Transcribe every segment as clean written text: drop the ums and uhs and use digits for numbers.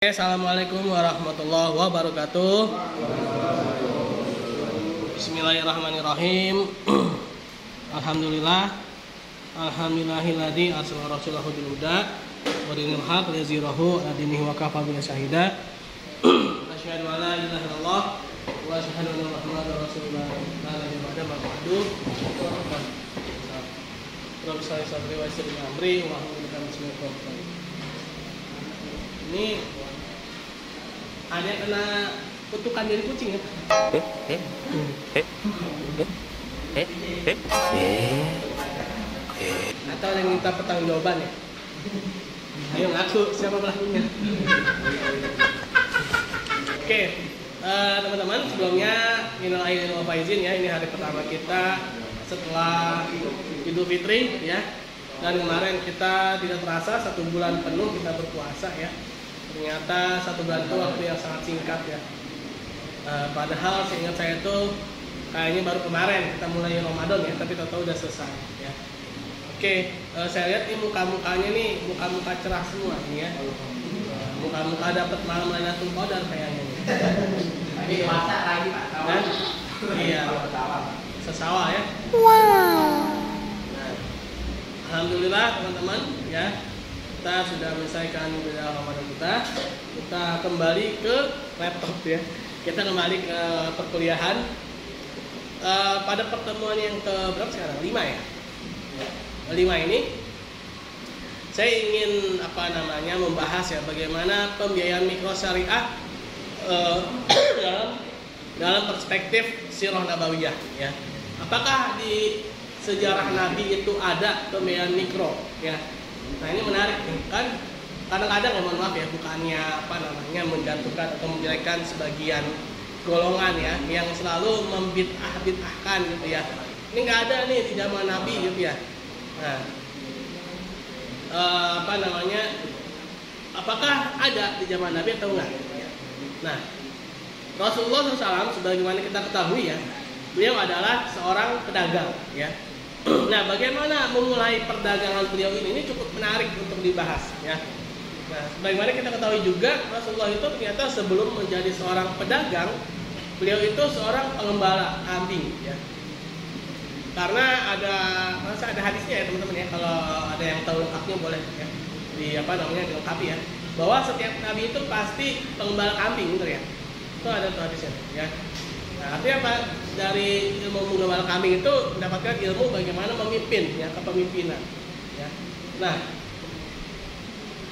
Assalamualaikum warahmatullahi wabarakatuh. Bismillahirrahmanirrahim. Alhamdulillahilladzi arsala rasulahu bil huda wa dinil haq liyuzhirahu ala dinihi wa kafa billahi syahida. Asyhadu an la ilaha illallah wa asyhadu anna muhammadar rasulullah. La ilaha illallah ma ba'du. Rabbi shalli sadri wa yassir li amri wa hlul 'uqdatam min lisani. Ini ada yang kena kutukan dari kucing ya? Atau yang minta pertanggungjawaban ya? Ayo ngaku siapa pelakunya? Oke, teman-teman, sebelumnya minal aidin wal faizin ya, ini hari pertama kita setelah Idul Fitri ya. Dan kemarin kita tidak terasa 1 bulan penuh kita berpuasa ya. Ternyata 1 bulan itu waktu yang sangat singkat ya. Padahal seingat saya itu kayaknya baru kemarin kita mulai Ramadan ya, tapi tahu-tahu udah selesai ya. Oke, saya lihat ini muka-mukanya nih, muka-muka cerah semua nih ya. Muka-muka dapat malam Lailatul Qadar kayaknya nih. Ini puasa lagi Pak. Nah, iya. Sesawa ya. Wow. Alhamdulillah teman-teman ya, kita sudah menyelesaikan ibadah Ramadan kita kembali ke laptop ya, kita kembali ke perkuliahan. Pada pertemuan yang ke berapa sekarang? 5 ya? 5 ini saya ingin membahas ya bagaimana pembiayaan mikro syariah dalam perspektif sirah nabawiyah ya. Apakah di sejarah Nabi itu ada pembiayaan mikro ya. Nah ini menarik nih kan, kadang-kadang mohon maaf ya, bukannya menjatuhkan atau menjelekkan sebagian golongan ya yang selalu membid'ah-bid'ahkan gitu ya. Ini nggak ada nih di zaman Nabi gitu ya. Nah apakah ada di zaman Nabi atau enggak ya? Nah Rasulullah SAW sebagaimana kita ketahui ya, beliau adalah seorang pedagang ya. Nah, bagaimana memulai perdagangan beliau ini cukup menarik untuk dibahas ya. Nah, bagaimana kita ketahui juga Rasulullah itu ternyata sebelum menjadi seorang pedagang, beliau itu seorang pengembala kambing ya. Karena ada hadisnya ya teman-teman ya, kalau ada yang tahu lengkapnya boleh ya dilengkapi ya. Bahwa setiap nabi itu pasti pengembala kambing gitu ya. Itu ada tuh hadisnya ya. Nah, artinya apa? Dari ilmu menggembala kambing itu mendapatkan ilmu bagaimana memimpin ya, kepemimpinan ya. Nah,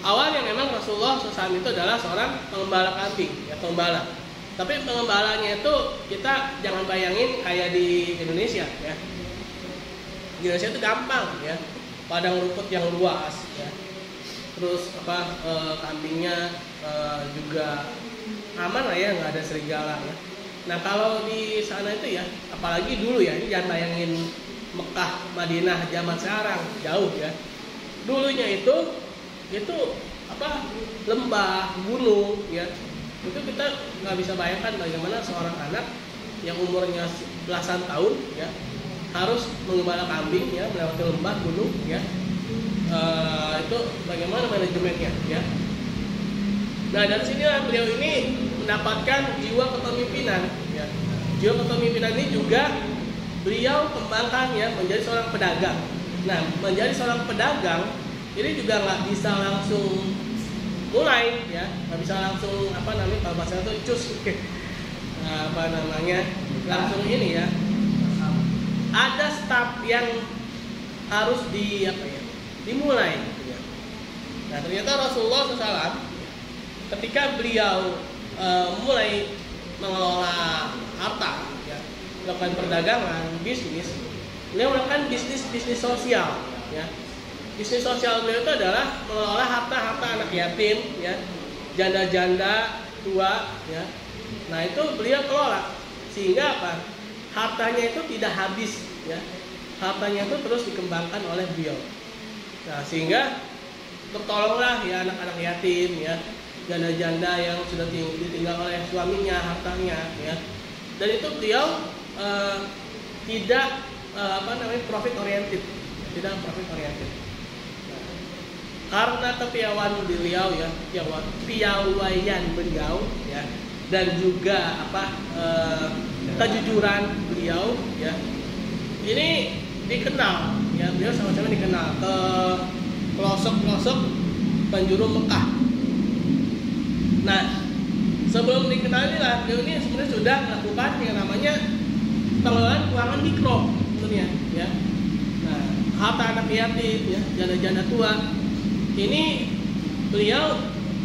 awalnya memang Rasulullah SAW itu adalah seorang pengembala kambing ya, pengembala. Tapi pengembalanya itu kita jangan bayangin kayak di Indonesia ya. Di Indonesia itu gampang ya, padang rumput yang luas ya. Terus kambingnya juga aman lah ya, nggak ada serigala ya. Nah kalau di sana itu ya, apalagi dulu ya, ini jangan bayangin Mekah, Madinah zaman sekarang, jauh ya. Dulunya itu lembah, gunung ya. Itu kita nggak bisa bayangkan bagaimana seorang anak yang umurnya belasan tahun ya harus mengembala kambing ya, melewati lembah, gunung ya. Itu bagaimana manajemennya ya. Nah dari sini beliau ini mendapatkan jiwa kepemimpinan ya. Jiwa kepemimpinan ini juga beliau kembangkan ya menjadi seorang pedagang. Nah menjadi seorang pedagang ini juga nggak bisa langsung mulai ya, nggak bisa langsung kalau bahasa itu cus langsung ini ya. Ada step yang harus dimulai ya. Nah ternyata Rasulullah SAW ketika beliau mulai mengelola harta, ya, melakukan perdagangan, bisnis, beliau melakukan bisnis sosial, ya. Bisnis sosial beliau itu adalah mengelola harta anak yatim, ya, janda-janda tua, ya. Nah itu beliau kelola sehingga apa? Hartanya itu tidak habis, ya. Hartanya itu terus dikembangkan oleh beliau. Nah sehingga tertolonglah ya anak-anak yatim, ya. Janda-janda yang sudah ditinggal oleh suaminya hartanya ya. Dan itu beliau tidak profit oriented, tidak profit oriented. karena kepiawaian beliau ya, piawaian beliau ya, dan juga kejujuran beliau ya, ini dikenal ya, beliau sama-sama dikenal ke pelosok-pelosok penjuru Mekah. Nah, sebelum dikenal inilah beliau ini sebenarnya sudah melakukan yang namanya pengelolaan keuangan mikro sebenarnya ya. Nah, harta anak yatim ya, janda-janda tua ini beliau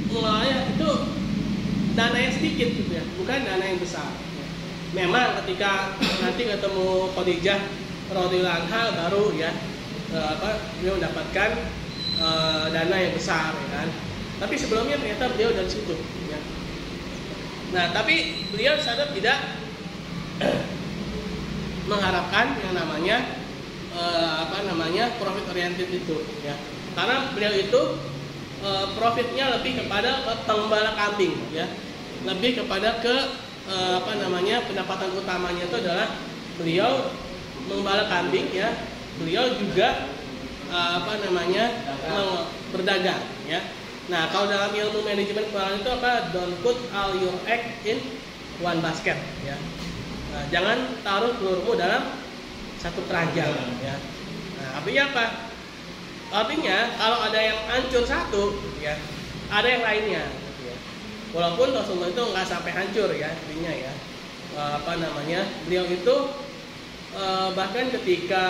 mengelolanya itu dana yang sedikit gitu ya, bukan dana yang besar. Memang ketika nanti ketemu Khadijah radhiyallahu anha baru ya beliau mendapatkan dana yang besar ya kan. Tapi sebelumnya ternyata beliau dari situ ya. Nah, tapi beliau sadar tidak mengharapkan yang namanya profit oriented itu ya. Karena beliau itu profitnya lebih kepada penggembala kambing ya. Lebih kepada pendapatan utamanya itu adalah beliau menggembala kambing ya. Beliau juga berdagang ya. Nah, kalau dalam ilmu manajemen keuangan itu don't put all your egg in one basket ya. Nah, jangan taruh telurmu dalam satu keranjang ya. Nah, artinya apa? Artinya kalau ada yang hancur satu ya, ada yang lainnya ya. Walaupun Rasulullah itu nggak sampai hancur ya, artinya ya. Beliau itu bahkan ketika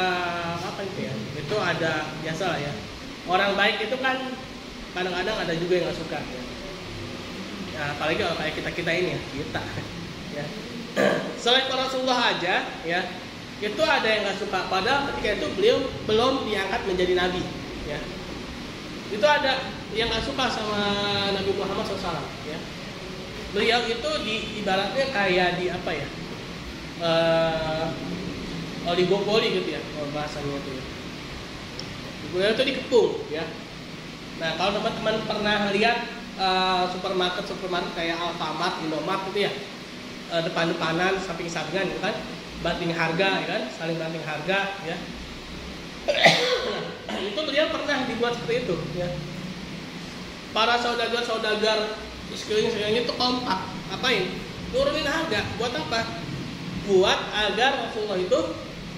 itu ada biasa lah ya. Orang baik itu kan kadang-kadang ada juga yang nggak suka ya. Nah, apalagi kalau kayak kita ini ya, kita ya. Selain Rasulullah aja ya, itu ada yang nggak suka. Padahal ketika itu beliau belum diangkat menjadi nabi ya. Itu ada yang nggak suka sama Nabi Muhammad SAW ya. Beliau itu ibaratnya kayak oligopoli gitu ya, kalau bahasanya itu ya. Beliau itu dikepung ya. Nah, kalau teman-teman pernah lihat supermarket kayak Alfamart, Indomart gitu ya, depan-depanan, samping-sampingan gitu kan, banting harga ya kan, saling banting harga ya. Itu beliau pernah dibuat seperti itu ya. Para saudagar di sekeliling itu kompak, ngapain? Turunin harga, buat apa? Buat agar Rasulullah itu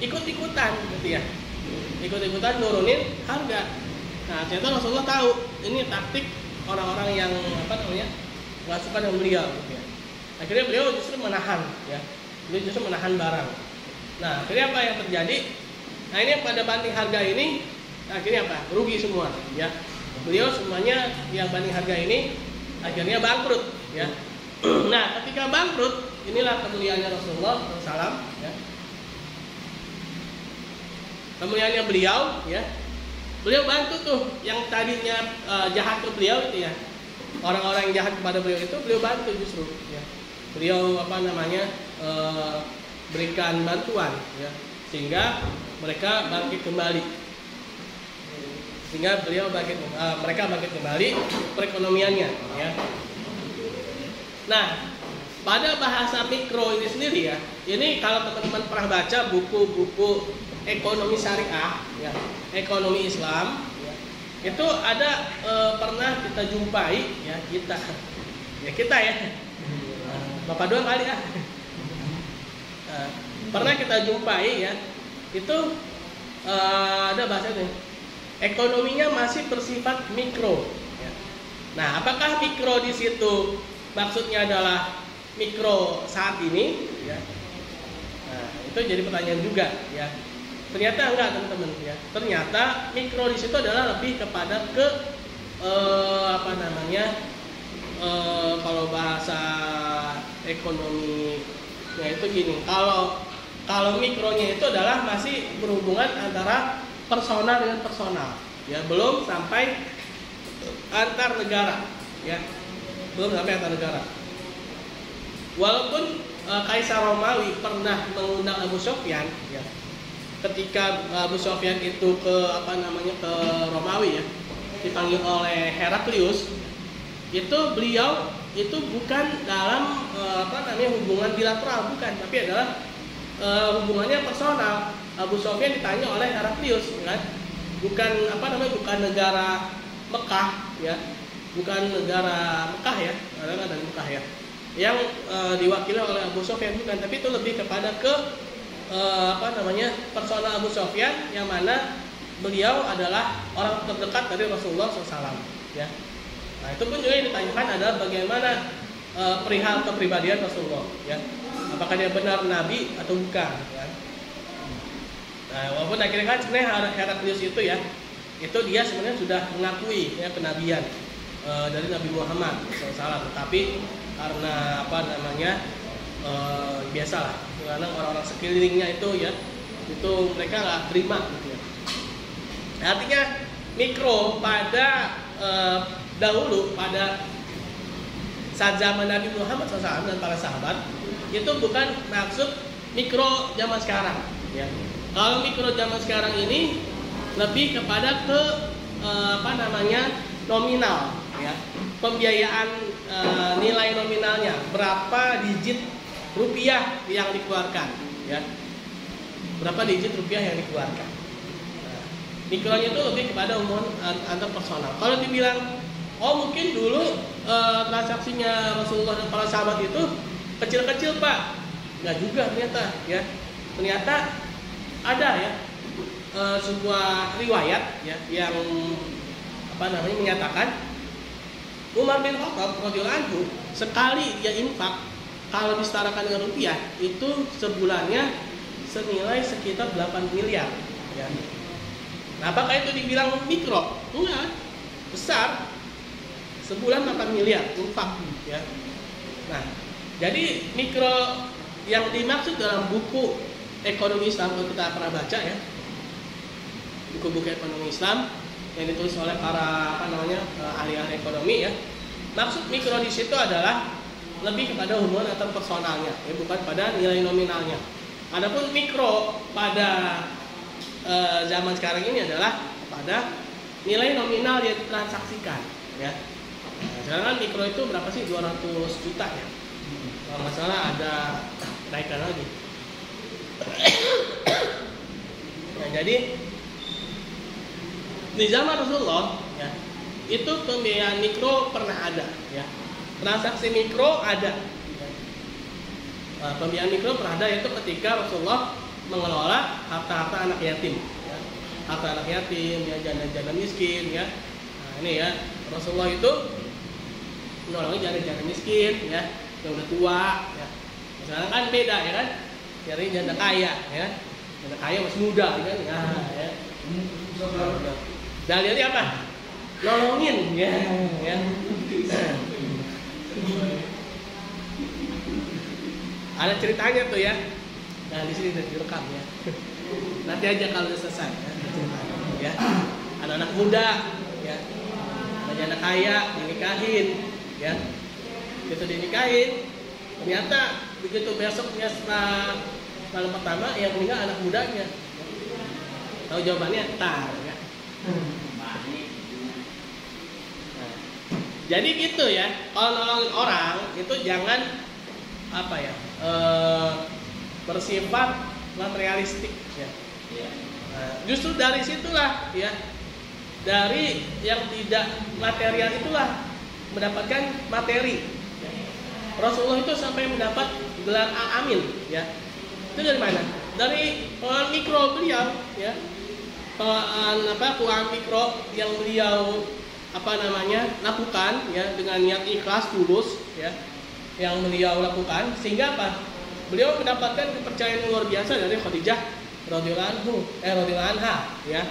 ikut-ikutan gitu ya. Ikut-ikutan nurunin harga. Nah, ternyata Rasulullah tahu ini taktik orang-orang yang nggak suka dengan beliau gitu ya. Akhirnya beliau justru menahan ya. Beliau justru menahan barang. Nah, akhirnya apa yang terjadi? Nah, ini pada banting harga ini akhirnya apa? Rugi semua ya. Beliau semuanya yang banting harga ini akhirnya bangkrut ya. Nah, ketika bangkrut, inilah kemuliaannya Rasulullah SAW ya. Kemuliaannya beliau ya. Beliau bantu tuh yang tadinya jahat ke beliau itu ya. Orang-orang yang jahat kepada beliau itu beliau bantu justru ya. Beliau berikan bantuan ya, sehingga mereka bangkit kembali. Mereka bangkit kembali perekonomiannya ya. Nah, pada bahasa mikro ini sendiri ya, ini kalau teman-teman pernah baca buku-buku ekonomi syariah ya, ekonomi Islam ya, itu ada pernah kita jumpai ya, kita ya Bapak doang kali ya. Pernah kita jumpai ya, itu ada bahasanya ekonominya masih bersifat mikro ya. Nah, apakah mikro di situ maksudnya adalah mikro saat ini ya? Nah, itu jadi pertanyaan juga ya. Ternyata enggak, teman-teman ya. Ternyata mikro di situ adalah lebih kepada kalau bahasa ekonominya itu gini. Kalau mikronya itu adalah masih berhubungan antara personal dengan personal ya, belum sampai antar negara ya. Belum sampai antar negara. Walaupun Kaisar Romawi pernah mengundang Abu Sufyan ya. Ketika Abu Sufyan itu ke Romawi ya, dipanggil oleh Heraklius, itu beliau itu bukan dalam hubungan bilateral, bukan, tapi adalah hubungannya personal. Abu Sufyan ditanya oleh Heraklius kan, bukan negara Mekah ya, bukan negara Mekah ya, karena dari Mekah ya, yang diwakili oleh Abu Sufyan, bukan, tapi itu lebih kepada ke persona Abu Sufyan, yang mana beliau adalah orang terdekat dari Rasulullah SAW ya. Nah itu pun juga yang ditanyakan adalah bagaimana perihal kepribadian Rasulullah ya, apakah dia benar nabi atau bukan ya. Nah walaupun akhirnya kan sebenarnya Heraklius itu ya, itu dia sebenarnya sudah mengakui ya kenabian dari Nabi Muhammad SAW, tetapi karena biasalah, karena orang-orang sekelilingnya itu ya, itu mereka nggak terima gitu ya. Artinya mikro pada dahulu, pada saat zaman Nabi Muhammad SAW dan para sahabat, itu bukan maksud mikro zaman sekarang ya. Kalau mikro zaman sekarang ini lebih kepada ke nominal ya, pembiayaan, nilai nominalnya berapa digit rupiah yang dikeluarkan ya, berapa digit rupiah yang dikeluarkan. Nah, mikronya itu lebih kepada hubungan antar personal. Kalau dibilang mungkin dulu transaksinya Rasulullah dan para sahabat itu kecil-kecil Pak, nggak juga ternyata ya. Ternyata ada ya sebuah riwayat ya yang menyatakan Umar bin Khattab radhiyallahu anhu sekali dia infak, kalau disetarakan dengan rupiah itu sebulannya senilai sekitar 8 miliar ya. Nah, apakah itu dibilang mikro? Enggak, besar. Sebulan 8 miliar infak ya. Nah, jadi mikro yang dimaksud dalam buku ekonomi Islam, kalau kita pernah baca ya, buku-buku ekonomi Islam yang ditulis oleh para ahli-ahli ekonomi ya, maksud mikro di situ adalah lebih kepada hubungan antar personalnya ya, bukan pada nilai nominalnya. Adapun mikro pada zaman sekarang ini adalah pada nilai nominal yang ditransaksikan ya. Nah, sekarang kan mikro itu berapa sih? 200 juta ya. Kalau nggak salah ada naikkan lagi. Nah, jadi di zaman Rasulullah ya, itu pembiayaan mikro pernah ada ya. Transaksi mikro ada. Nah, pembiayaan mikro pernah ada, yaitu ketika Rasulullah mengelola harta-harta anak yatim ya. Harta anak yatim, ya, janda-janda miskin ya. Nah, ini ya, Rasulullah itu menolong janda-janda miskin ya, yang udah tua ya. Sekarang kan beda ya kan, cari janda kaya ya, janda kaya masih muda kan ya. Dalilnya apa? Nolongin ya. Ada ceritanya tuh ya. Nah di sini udah direkam ya. Nanti aja kalau udah selesai ya. Ada anak muda ya, ada janda kaya dinikahin ya. Begitu dinikahin, ternyata begitu besoknya setelah malam pertama yang meninggal anak mudanya. Tahu jawabannya? Tar ya. Nah, jadi gitu ya. Kalau nolongin orang itu jangan bersifat materialistik ya. Nah, justru dari situlah ya, dari yang tidak material itulah mendapatkan materi. Rasulullah itu sampai mendapat gelar Al-Amin ya. Itu dari mana? Dari pengelolaan mikro beliau ya. Keuangan mikro yang beliau lakukan ya, dengan niat ikhlas tulus ya, yang beliau lakukan, sehingga beliau mendapatkan kepercayaan luar biasa dari Khadijah radhiyallahu anha ya.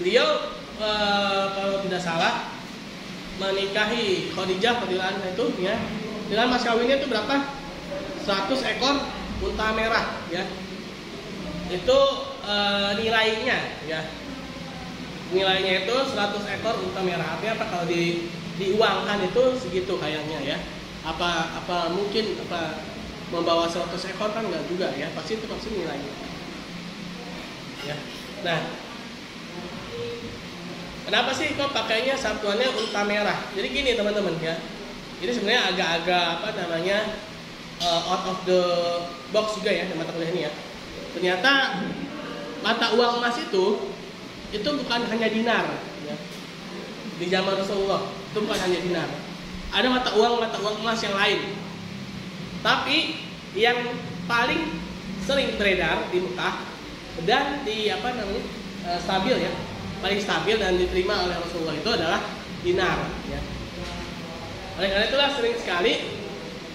Beliau kalau tidak salah menikahi Khadijah radhiyallahu anha itu ya, dengan mas kawinnya itu berapa? 100 ekor unta merah ya. Itu nilainya ya. Nilainya itu 100 ekor unta merah. Artinya apa, kalau diuangkan itu segitu kayaknya ya. Apa mungkin membawa 100 ekor kan enggak juga ya. Pasti nilainya. Ya. Nah, kenapa sih kok pakainya satuannya unta merah? Jadi gini teman-teman ya. Ini sebenarnya agak-agak out of the box juga ya mata kuliah ini ya. Ternyata mata uang emas itu bukan hanya dinar ya. di zaman Rasulullah itu bukan hanya dinar. Ada mata uang emas yang lain. Tapi yang paling sering beredar di Mekah dan di stabil ya, paling stabil dan diterima oleh Rasulullah itu adalah dinar. Ya. Oleh karena itulah sering sekali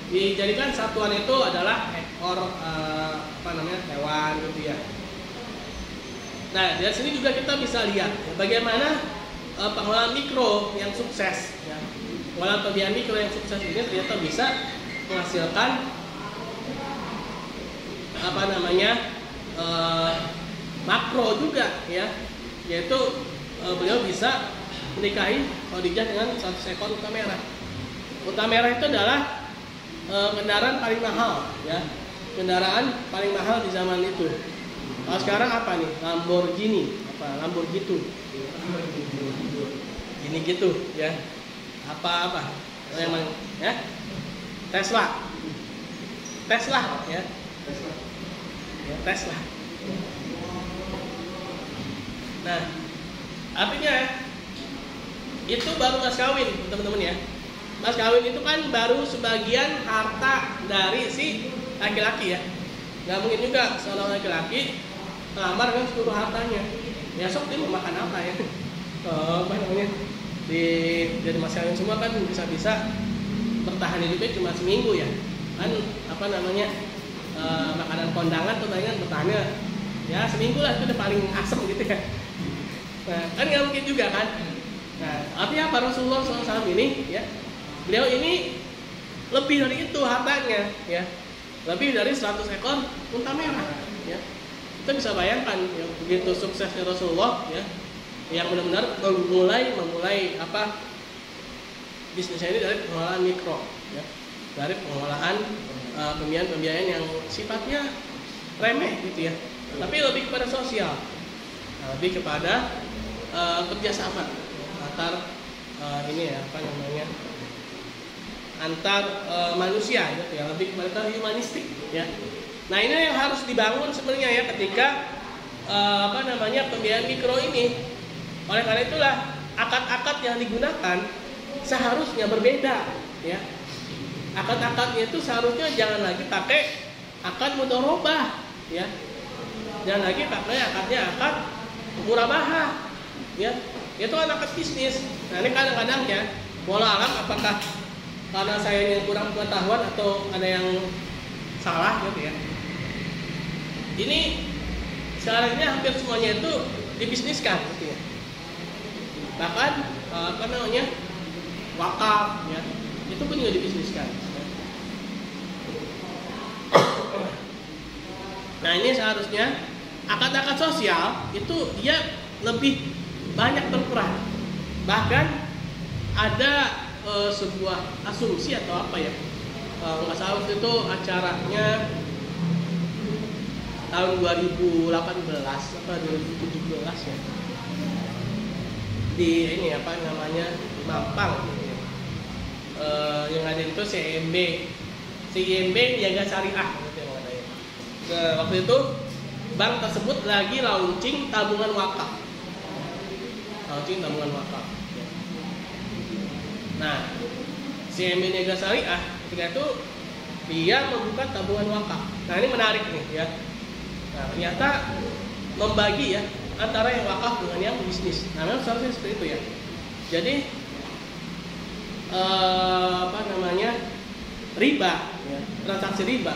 dijadikan satuan itu adalah ekor hewan gitu ya. Nah, dari sini juga kita bisa lihat ya, bagaimana pengelolaan mikro yang sukses ya. Pengelolaan pembiayaan mikro yang sukses ini ternyata bisa menghasilkan makro juga ya, yaitu beliau bisa menikahi Khadijah dengan 100 ekor unta merah. Unta merah itu adalah kendaraan paling mahal ya, kendaraan paling mahal di zaman itu. Kalau sekarang apa nih? Lamborghini ini gitu ya. Apa yang mana ya? Tesla ya. Tesla. Nah, artinya itu baru mas kawin, teman-teman ya. Mas kawin itu kan baru sebagian harta dari si laki-laki ya. Gak mungkin juga seorang laki-laki melamar dengan seluruh hartanya. Besok dia mau makan apa ya? Jadi mas kawin semua kan bisa-bisa bertahan hidupnya cuma seminggu ya. Kan makanan kondangan tuh palingan bertahannya ya seminggu lah, itu udah paling asem gitu ya. Nah, kan nggak mungkin juga kan. Nah, artinya apa? Rasulullah SAW ini ya, beliau ini lebih dari itu hartanya ya, lebih dari 100 ekor unta merah ya. Kita bisa bayangkan ya, begitu suksesnya Rasulullah ya, yang benar-benar memulai bisnisnya ini dari pengelolaan mikro ya, dari pengelolaan pembiayaan yang sifatnya remeh gitu ya, tapi lebih kepada sosial, lebih kepada kerjasama antar antar manusia gitu ya, lebih kepada humanistik ya. Nah, ini yang harus dibangun sebenarnya ya ketika pembiayaan mikro ini. Oleh karena itulah akad-akad yang digunakan seharusnya berbeda ya. Akad-akadnya itu seharusnya jangan lagi pakai akad mudharabah ya. Jangan lagi pakai akad murabahah ya. Itu kan akad bisnis. Nah, ini kadang-kadang ya, walau alam apakah karena saya yang kurang pengetahuan atau ada yang salah gitu ya. Ini sekarang ini hampir semuanya itu dibisniskan gitu ya. Bahkan wakaf ya, itu pun juga dibisniskan. Nah, ini seharusnya akad-akad sosial itu dia lebih banyak berperan. Bahkan ada sebuah asumsi atau apa ya, nggak salah itu acaranya tahun 2018 atau 2017 ya, di ini di Mampang gitu ya. Yang ada itu CIMB Niaga Syariah gitu yang ada ya. Waktu itu bank tersebut lagi launching tabungan wakaf. Nah, CIMB Niaga Syariah ketika itu dia membuka tabungan wakaf. Nah, ini menarik nih ya. Nah, ternyata membagi ya antara yang wakaf dengan yang bisnis. Nah, memang seharusnya seperti itu ya. Jadi riba ya, transaksi riba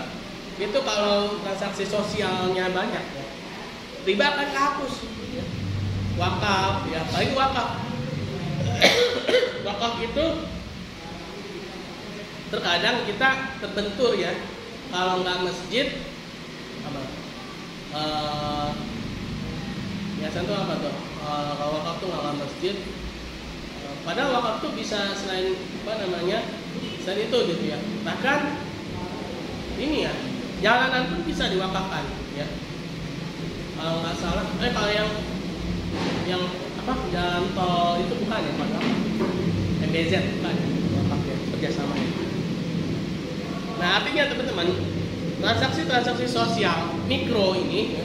itu kalau transaksi sosialnya banyak ya, riba akan kehapus ya. Wakaf ya, apalagi wakaf itu terkadang kita terbentur ya, kalau nggak masjid biasanya tuh apa tuh, kalau wakaf tuh nggak masjid, padahal wakaf tuh bisa selain selain itu gitu ya. Bahkan ini ya, jalanan pun bisa diwakafkan ya. Kalau nggak salah, kalau yang jalan tol itu bukan ya, Pak? MBZ bukan wakaf ya, kerjasamanya. Nah, artinya teman-teman, transaksi sosial mikro ini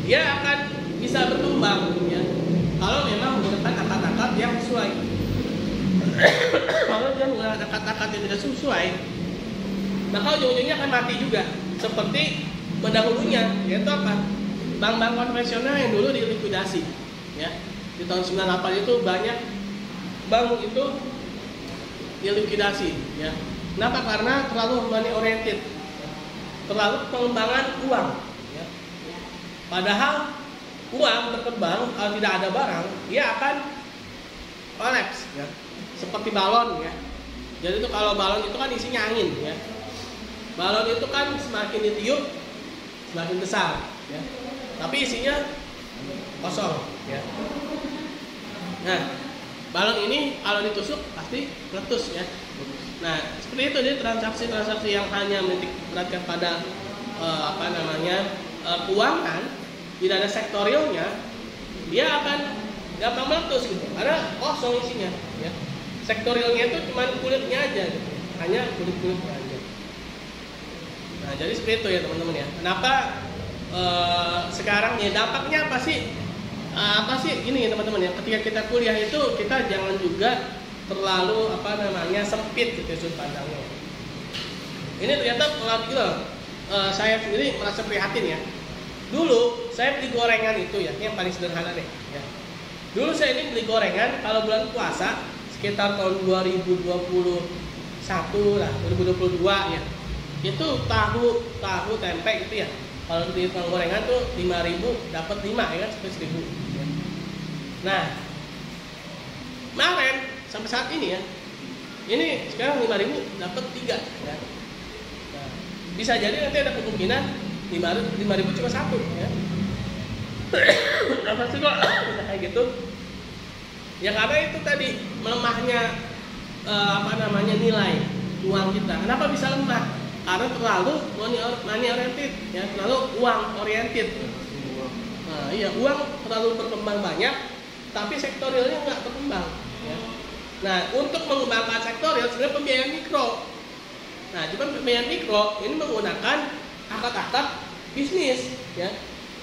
dia akan bisa berkembang ya, kalau memang menggunakan akad-akad yang sesuai. Kalau dia menggunakan akad-akad yang tidak sesuai, maka ujung-ujungnya akan mati juga. Seperti pendahulunya, yaitu apa? Bank-bank konvensional yang dulu dilikuidasi, ya. Di tahun 98 itu banyak bank itu dilikuidasi, ya. Kenapa? Karena terlalu money oriented, terlalu pengembangan uang, ya. Padahal uang berkembang kalau tidak ada barang, dia akan collapse, ya. Seperti balon, ya. Jadi itu kalau balon itu kan isinya angin, ya. Balon itu kan semakin ditiup semakin besar, ya. Tapi isinya kosong, ya. Nah, balon ini kalau ditusuk pasti meletus, ya. Nah, seperti itu. Jadi transaksi-transaksi yang hanya menitik beratkan pada keuangan, tidak ada sektorialnya, dia akan gampang meletus gitu, karena kosong isinya, ya. Sektorialnya itu cuma kulitnya aja, gitu. Hanya kulit-kulitnya aja. Nah, jadi seperti itu ya teman-teman ya. Kenapa sekarang ya dampaknya apa sih? Gini ya teman-teman ya. Ketika kita kuliah itu kita jangan juga terlalu sempit gitu sudut pandangnya. Ini ternyata saya sendiri merasa prihatin ya. Dulu saya beli gorengan itu ya, yang paling sederhana deh. Ya. Dulu saya ini beli gorengan kalau bulan puasa sekitar tahun 2021 lah, 2022 ya. Itu tahu tempe gitu ya. Kalau di tukang gorengan tuh 5.000 dapat 5 ya kan, sampai 1.000. Ya. Nah, kemarin sampai saat ini ya, ini sekarang 5.000 dapat 3 ya. Nah, bisa jadi nanti ada kemungkinan 5.000 cuma 1 ya. Kenapa sih kok kayak gitu? Ya karena itu tadi melemahnya nilai uang kita. Kenapa bisa lemah? Karena terlalu money oriented, ya, terlalu uang oriented. Nah, iya, uang terlalu berkembang banyak, tapi sektorialnya nggak berkembang. Ya. Nah, untuk mengembangkan sektorial sebenarnya pembiayaan mikro. Nah, cuma pembiayaan mikro ini menggunakan akad-akad bisnis, ya,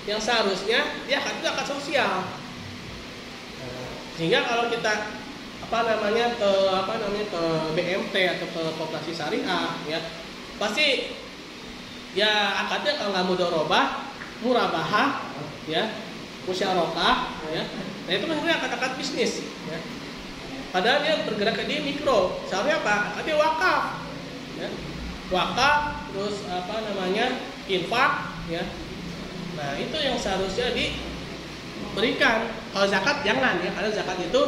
yang seharusnya dia akad sosial. Nah, sehingga kalau kita ke BMT atau ke koperasi syariah, ya, pasti ya akadnya kalau nggak mudharabah, murabahah, ya, musyarakah, ya. Nah itu kan sebenarnya akad-akad bisnis, ya. Padahal dia bergerak di mikro. Seharusnya apa? Akadnya wakaf, ya. Wakaf, terus infak, ya. Nah itu yang seharusnya diberikan. Kalau zakat jangan ya, karena zakat itu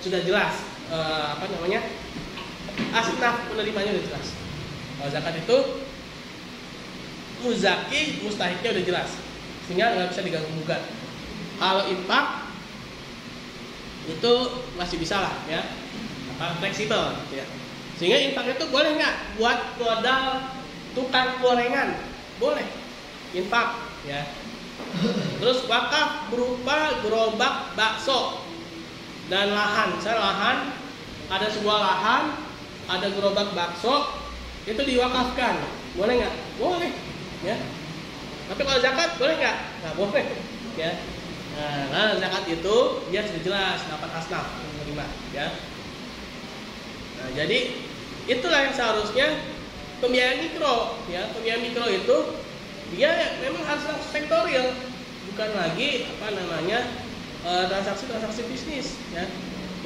sudah jelas asnaf penerimanya udah jelas. Kalau zakat itu muzaki mustahiknya udah jelas, sehingga nggak bisa diganggu gugat. Kalau infak itu masih bisa lah ya, fleksibel ya. Sehingga infak itu boleh nggak buat modal tukang gorengan, boleh infak ya. Terus wakaf berupa gerobak bakso dan lahan. Misalnya lahan, ada sebuah lahan, ada gerobak bakso, itu diwakafkan, boleh nggak? Boleh, ya. Tapi kalau zakat boleh nggak? Nggak boleh, ya. Nah, zakat itu dia sudah jelas dapat asnaf menerima, ya. Nah, jadi itulah yang seharusnya pembiayaan mikro, ya. Pembiayaan mikro itu dia memang harus sektorial, bukan lagi transaksi-transaksi bisnis, ya.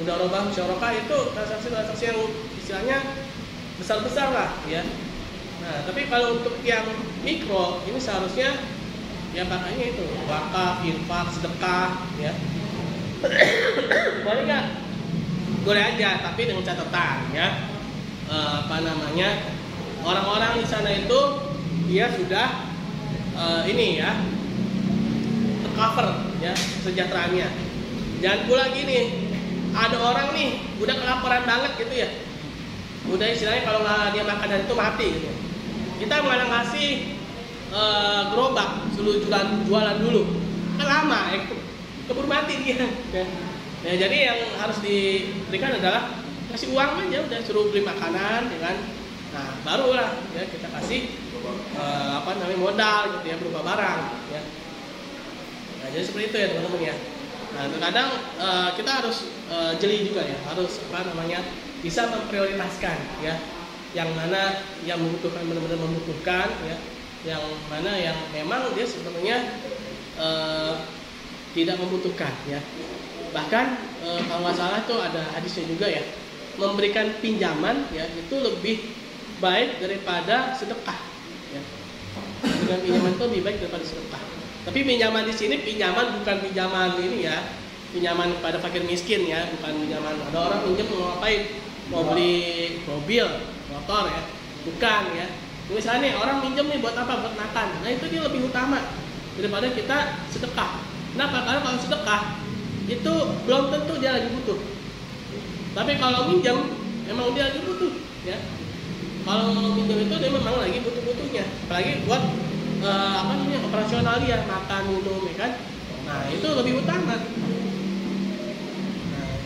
Mudharabah musyarakah itu transaksi-transaksi yang istilahnya besar-besar lah, ya. Nah, tapi kalau untuk yang mikro ini seharusnya ya pakainya itu wakaf, infak, sedekah, ya. Boleh nggak? Boleh aja, tapi dengan catatan, ya. Orang-orang di sana itu dia sudah tercover ya kesejahteraannya. Jangan pula gini, ada orang nih udah kelaparan banget gitu ya, udah istilahnya kalau nggak dia makan dari itu mati gitu. Kita malah ngasih gerobak suruh jualan dulu, kan lama keburu mati dia. Nah, jadi yang harus diberikan adalah kasih uang aja, udah suruh beli makanan, ya kan. Nah, barulah ya kita kasih modal gitu ya, berupa barang ya. Nah, jadi seperti itu ya teman-teman ya. Nah, terkadang kita harus jeli juga ya, harus bisa memprioritaskan ya, yang mana yang membutuhkan benar-benar membutuhkan ya, yang mana yang memang dia sebenarnya tidak membutuhkan ya. Bahkan kalau nggak salah tuh ada hadisnya juga ya, memberikan pinjaman ya itu lebih baik daripada sedekah ya. Dengan pinjaman itu lebih baik daripada sedekah. Tapi pinjaman di sini pinjaman bukan pinjaman ini ya, pinjaman kepada fakir miskin ya, bukan pinjaman ada orang pinjam mau ngapain, mau beli mobil, motor ya, bukan ya. Misalnya orang pinjam nih buat apa? Buat makan. Nah itu dia lebih utama daripada kita sedekah. Kenapa? Karena kalau sedekah itu belum tentu dia lagi butuh. Tapi kalau minjam memang dia lagi butuh ya. Kalau minjam itu dia memang lagi butuh-butuhnya, apalagi buat operasional dia, makan, minum ya kan. Nah itu lebih utama. Nah,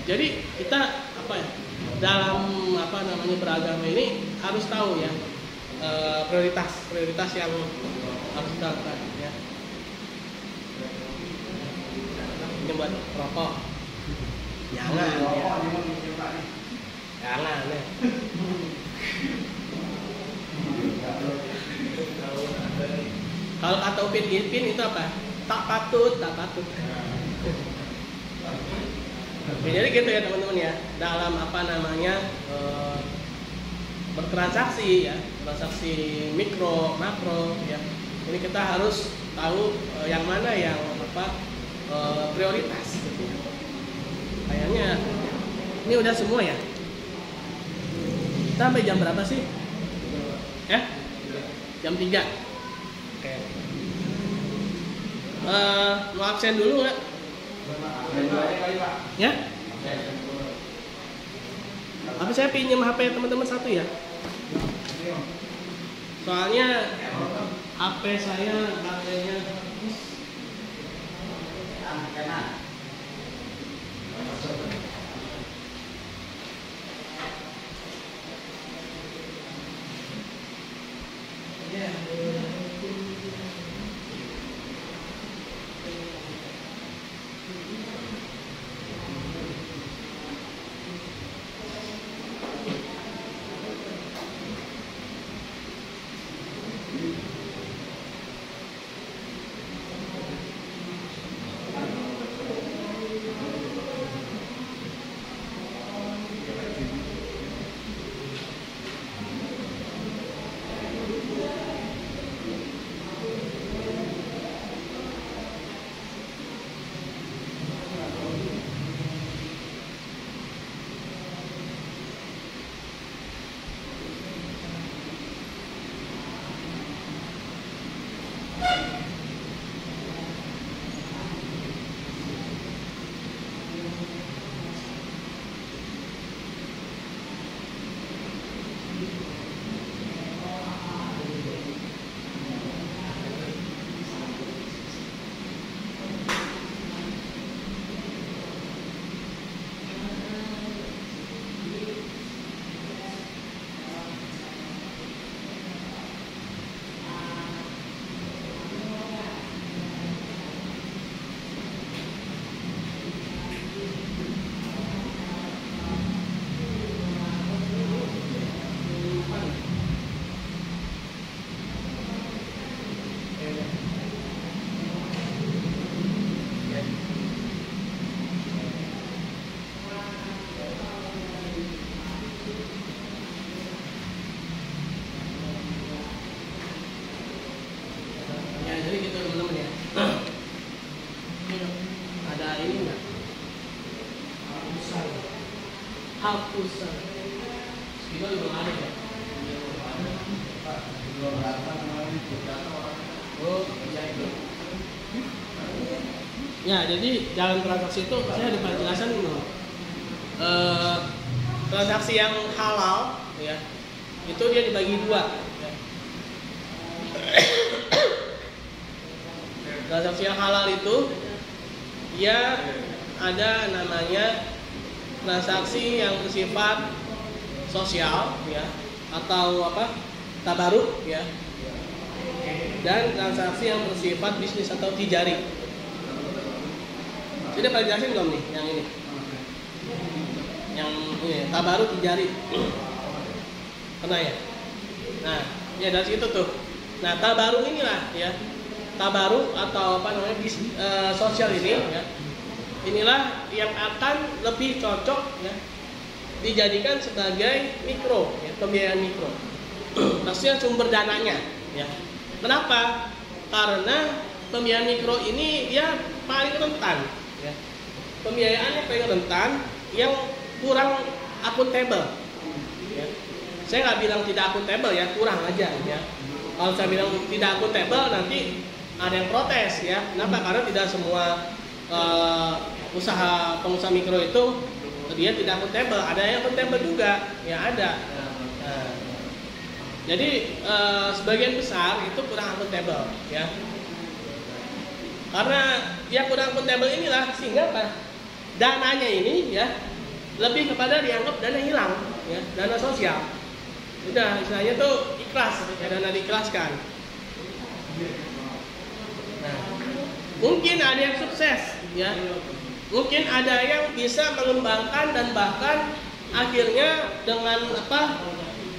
jadi kita dalam beragama ini harus tahu ya prioritas yang harus kita lakukan ya. Ini buat rokok, jangan ya. Kalau kata Upin Ipin itu apa? Tak patut. Jadi gitu ya teman-teman ya. Dalam bertransaksi ya, transaksi mikro, makro ya. Ini kita harus tahu yang mana yang prioritas. Gitu. Kayaknya ini udah semua ya. Sampai jam berapa sih? Jam 3. Oke. Mau absen dulu nggak? Ya? Tapi saya pinjam HP teman-teman satu ya. Soalnya HP saya baterainya habis. hapusan. Kita belum ada ya. Oh, iya itu. Ya, jadi jalan transaksi itu saya ada penjelasan dulu. Transaksi yang halal, ya, itu dia dibagi dua. Ya. Transaksi yang halal itu dia ada namanya transaksi yang bersifat sosial, ya, atau apa, tabaruk, ya, dan transaksi yang bersifat bisnis atau tijari. Ini pada jelasin belum nih yang ini? Yang ini tabaruk tijari. Pernah ya? Nah, ya dari situ tuh. Nah, tabaruk inilah ya. Tabaruk atau apa namanya sosial ini ya. Inilah yang akan lebih cocok ya dijadikan sebagai mikro ya, pembiayaan mikro. Maksudnya sumber dananya ya. Kenapa? Karena pembiayaan mikro ini dia paling rentan ya. Pembiayaannya paling rentan yang kurang akuntabel ya. Saya nggak bilang tidak akuntabel ya, kurang aja ya. Kalau saya bilang tidak akuntabel nanti ada yang protes ya. Kenapa? Karena tidak semua pengusaha mikro itu dia tidak akuntabel, ada yang akuntabel juga ya, ada. Nah, jadi sebagian besar itu kurang akuntabel ya. Karena yang kurang akuntabel inilah sehingga apa? Dananya ini ya lebih kepada dianggap dana hilang ya, dana sosial. Udah istilahnya tuh ikhlas ya, dana diikhlaskan. Nah, mungkin ada yang sukses ya. Mungkin ada yang bisa mengembangkan dan bahkan akhirnya dengan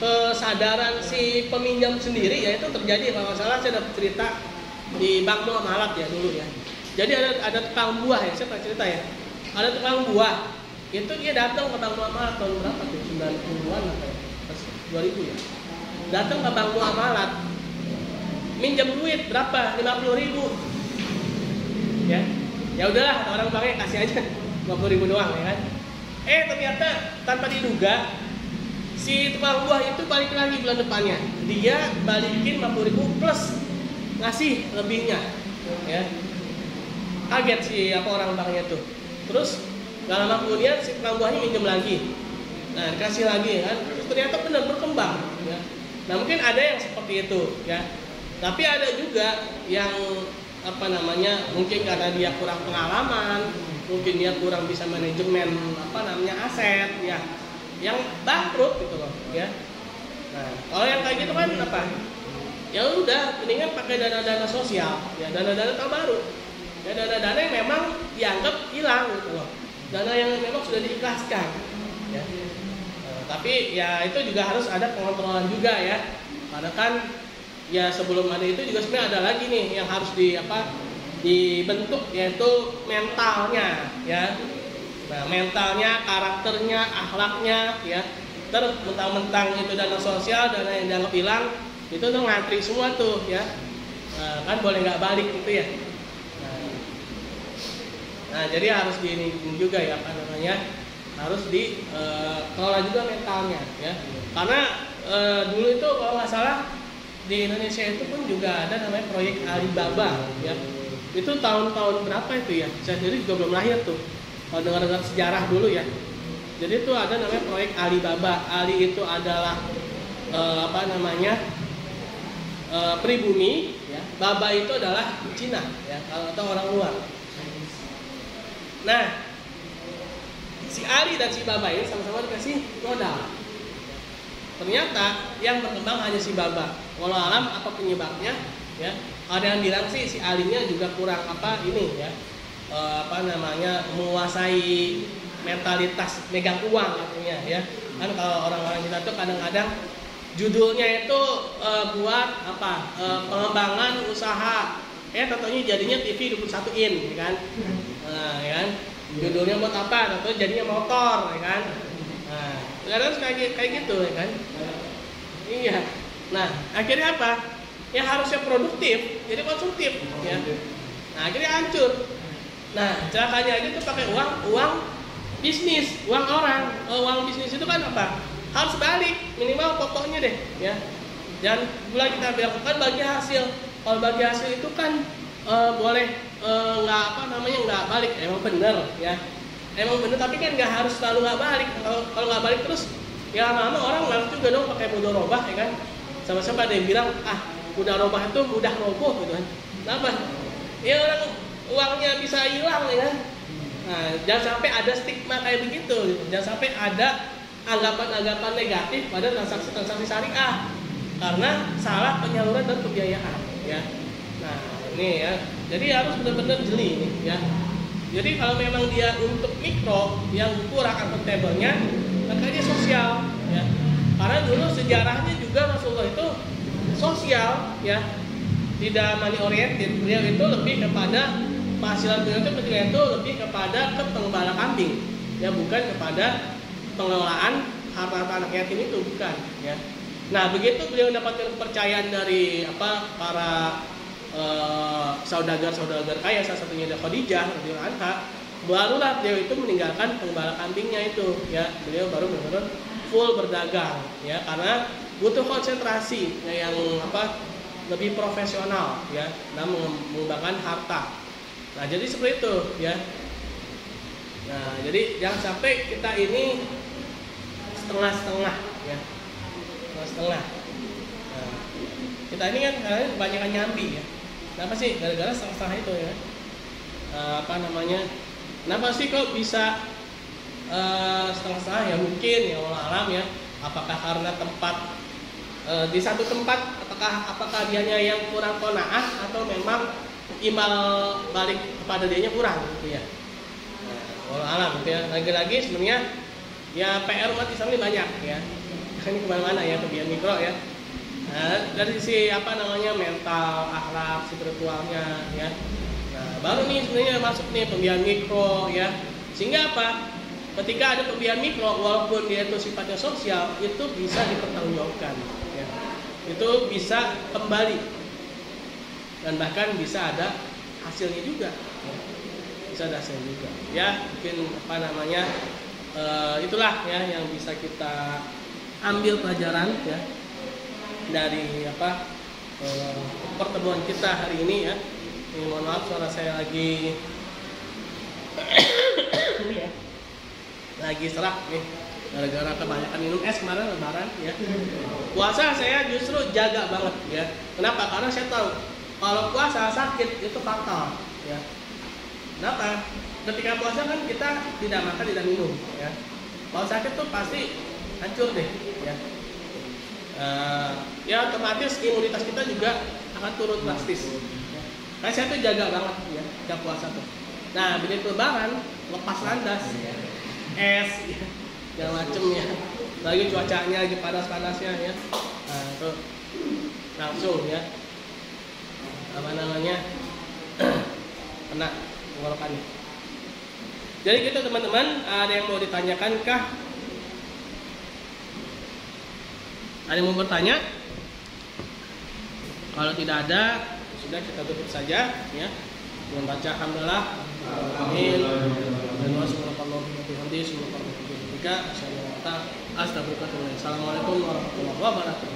kesadaran si peminjam sendiri ya, itu terjadi kalau nggak salah saya dapat cerita di Bank Muamalat ya dulu ya. Jadi ada tukang buah ya, saya pernah cerita ya. Ada tukang buah itu dia datang ke Bank Muamalat tahun berapa tuh, 90-an atau 2000 ya. Datang ke Bank Muamalat minjem duit berapa? 50.000 ya. Ya udahlah, orang banknya kasih aja 50.000 doang ya kan. Ternyata tanpa diduga si tukang buah itu balik lagi bulan depannya. Dia balikin 50.000 plus ngasih lebihnya ya. Kaget si orang banknya tuh. Terus gak lama kemudian si tukang buahnya minjem lagi. Nah, dikasih lagi kan. Terus ternyata benar berkembang ya. Nah, mungkin ada yang seperti itu ya. Tapi ada juga yang mungkin karena dia kurang pengalaman, mungkin dia kurang bisa manajemen aset ya, yang bangkrut gitu loh ya. Nah, kalau yang kayak gitu kan apa? Ya udah, mendingan pakai dana-dana sosial ya, dana-dana tabaruk ya, dana-dana yang memang dianggap hilang gitu loh, dana yang memang sudah diikhlaskan ya. Tapi ya itu juga harus ada pengontrolan juga ya, karena kan ya sebelum ada itu juga sebenarnya ada lagi nih yang harus dibentuk, yaitu mentalnya ya. Nah, mentalnya, karakternya, akhlaknya ya. Terus mentang-mentang itu dana sosial, dana yang dianggap hilang, itu tuh ngantri semua tuh ya. Nah, kan boleh nggak balik gitu ya. Nah, jadi harus ini juga ya harus dikelola juga mentalnya ya. Karena dulu itu kalau nggak salah di Indonesia itu pun juga ada namanya proyek Alibaba ya. Itu tahun-tahun berapa itu ya? Saya sendiri juga belum lahir tuh. Kalau dengar-dengar sejarah dulu ya. Jadi itu ada namanya proyek Alibaba. Ali itu adalah pribumi ya. Baba itu adalah Cina ya, atau orang luar. Nah, si Ali dan si Baba ini sama-sama dikasih modal. Ternyata yang berkembang hanya si Baba. Walau alam apa penyebabnya ya. Ada yang bilang sih si Alinya juga kurang menguasai mentalitas megang uang artinya ya. Kan kalau orang-orang kita tuh kadang-kadang judulnya itu buat pengembangan usaha. Tentunya jadinya TV 21 in ya kan. Ya kan? Judulnya buat apa? Tentunya jadinya motor ya kan. Nah, kadang kayak gitu ya kan. Iya. Nah, akhirnya apa? Yang harusnya produktif jadi konsumtif ya. Nah, akhirnya hancur. Nah, celakanya aja tuh pakai uang bisnis, uang orang. Uang bisnis itu kan apa? Harus balik minimal pokoknya deh ya. Dan mulai kita bilang kan bagi hasil. Kalau bagi hasil itu kan boleh nggak balik. Emang bener ya. Emang bener, tapi kan nggak harus selalu nggak balik. Kalau nggak balik terus ya lama-lama orang malas juga dong pakai mudharabah ya kan. Sama-sama ada yang bilang mudharabah itu mudah roboh gitu kan. Kenapa? Ya orang uangnya bisa hilang ya kan. Nah, jangan sampai ada stigma kayak begitu gitu. Jangan sampai ada anggapan-anggapan negatif pada transaksi-transaksi syariah karena salah penyaluran dan pembiayaan ya. Nah, ini ya. Jadi harus benar-benar jeli nih ya. Jadi kalau memang dia untuk mikro yang kurang akuntabelnya, maka dia sosial, ya. Karena dulu sejarahnya juga Rasulullah itu sosial, ya, tidak money oriented. Beliau itu lebih kepada penghasilan beliau itu ketika itu lebih kepada ke penggembala kambing, ya, bukan kepada pengelolaan harta anak yatim itu, bukan, ya. Nah, begitu beliau mendapatkan kepercayaan dari para saudagar kaya, salah satunya ada Khadijah radhiyallahu anha, barulah beliau itu meninggalkan penggembala kambingnya itu, ya. Beliau baru benar-benar full berdagang, ya, karena butuh konsentrasi, ya, yang lebih profesional, ya, dalam mengembangkan harta. Nah, jadi seperti itu, ya. Nah, jadi jangan sampai kita ini setengah-setengah, ya, setengah. Nah, kita ini kan kebanyakan nyambi, ya. Kenapa sih? Gara-gara setengah-setengah itu, ya. Kenapa sih kok bisa setengah-setengah? Ya mungkin, ya, wallahu alam, ya. Apakah karena tempat di satu tempat, apakah dianya yang kurang qanaah atau memang imbal balik kepada dianya kurang, gitu, ya. Nah, wallahu alam, gitu, ya. Lagi-lagi sebenarnya ya PR umat Islam ini banyak, ya. Ini kemana-mana, ya, pembiayaan mikro, ya. Nah, dari sisi mental, akhlak, spiritualnya, ya. Nah, baru nih sebenarnya masuk nih pembiayaan mikro, ya. Sehingga apa? Ketika ada pembiayaan mikro, walaupun dia itu sifatnya sosial, itu bisa dipertanggungjawabkan, ya. Itu bisa kembali dan bahkan bisa ada hasilnya juga, ya. Bisa ada hasilnya juga, ya. Mungkin itulah, ya, yang bisa kita ambil pelajaran, ya, dari pertemuan kita hari ini, ya. Mohon maaf suara saya lagi ini, ya, lagi serak nih gara-gara kebanyakan minum es kemarin lebaran, ya. Puasa saya justru jaga banget, ya. Kenapa? Karena saya tahu kalau puasa sakit itu fatal, ya. Kenapa? Ketika puasa kan kita tidak makan, tidak minum, ya. Kalau sakit tuh pasti hancur deh, ya. Ya otomatis imunitas kita juga akan turun drastis, ya. Nah, saya tuh jaga banget, ya, jam puasa tuh. Nah, begitu lebaran lepas landas, es, ya, segala macem, ya. Lagi cuacanya lagi panas-panasnya, ya. Nah, itu langsung, ya, kena tenggorokannya. Jadi gitu teman-teman, ada yang mau ditanyakan kah? Ada yang mau bertanya? Kalau tidak ada, sudah kita tutup saja, ya. Dengan baca alhamdulillah, amin. Dan Assalamualaikum warahmatullahi wabarakatuh.